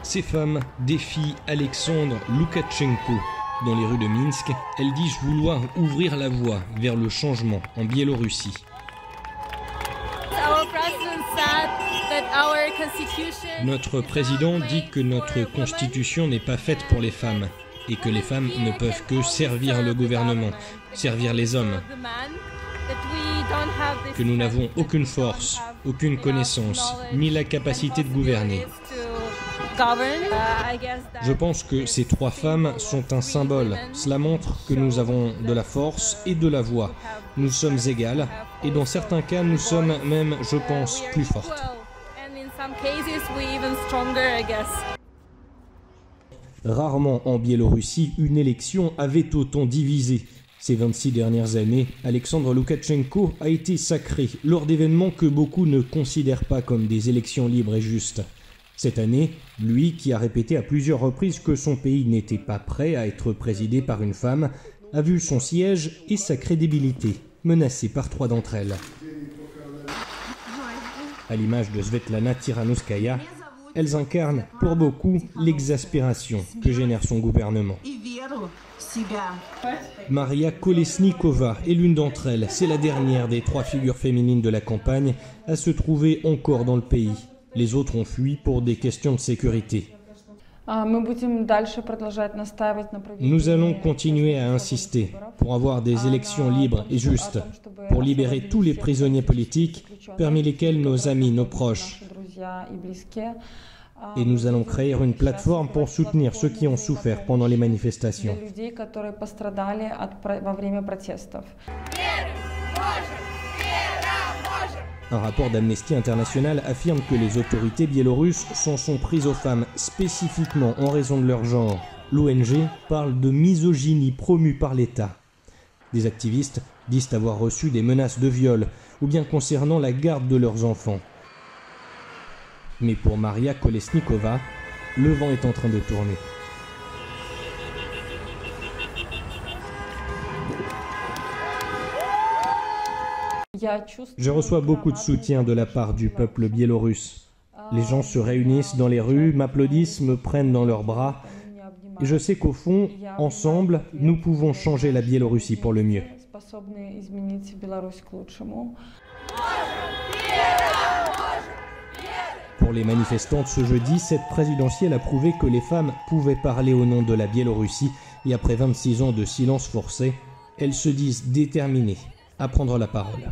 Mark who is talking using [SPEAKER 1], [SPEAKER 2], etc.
[SPEAKER 1] Ces femmes défient Alexandre Loukachenko. Dans les rues de Minsk, elles disent vouloir ouvrir la voie vers le changement en Biélorussie. Notre président dit que notre constitution n'est pas faite pour les femmes et que les femmes ne peuvent que servir le gouvernement, servir les hommes. Que nous n'avons aucune force, aucune connaissance, ni la capacité de gouverner. Je pense que ces trois femmes sont un symbole. Cela montre que nous avons de la force et de la voix. Nous sommes égales et dans certains cas, nous sommes même, je pense, plus fortes. Rarement en Biélorussie, une élection avait autant divisé. Ces 26 dernières années, Alexandre Loukachenko a été sacré lors d'événements que beaucoup ne considèrent pas comme des élections libres et justes. Cette année, lui, qui a répété à plusieurs reprises que son pays n'était pas prêt à être présidé par une femme, a vu son siège et sa crédibilité menacés par trois d'entre elles. À l'image de Svetlana Tikhanovskaya, elles incarnent pour beaucoup l'exaspération que génère son gouvernement. Maria Kolesnikova est l'une d'entre elles. C'est la dernière des trois figures féminines de la campagne à se trouver encore dans le pays. Les autres ont fui pour des questions de sécurité. Nous allons continuer à insister pour avoir des élections libres et justes, pour libérer tous les prisonniers politiques, parmi lesquels nos amis, nos proches. Et nous allons créer une plateforme pour soutenir ceux qui ont souffert pendant les manifestations. Un rapport d'Amnesty International affirme que les autorités biélorusses s'en sont prises aux femmes spécifiquement en raison de leur genre. L'ONG parle de misogynie promue par l'État. Des activistes disent avoir reçu des menaces de viol ou bien concernant la garde de leurs enfants. Mais pour Maria Kolesnikova, le vent est en train de tourner. Je reçois beaucoup de soutien de la part du peuple biélorusse. Les gens se réunissent dans les rues, m'applaudissent, me prennent dans leurs bras. Et je sais qu'au fond, ensemble, nous pouvons changer la Biélorussie pour le mieux. Pour les manifestantes ce jeudi, cette présidentielle a prouvé que les femmes pouvaient parler au nom de la Biélorussie. Et après 26 ans de silence forcé, elles se disent déterminées à prendre la parole.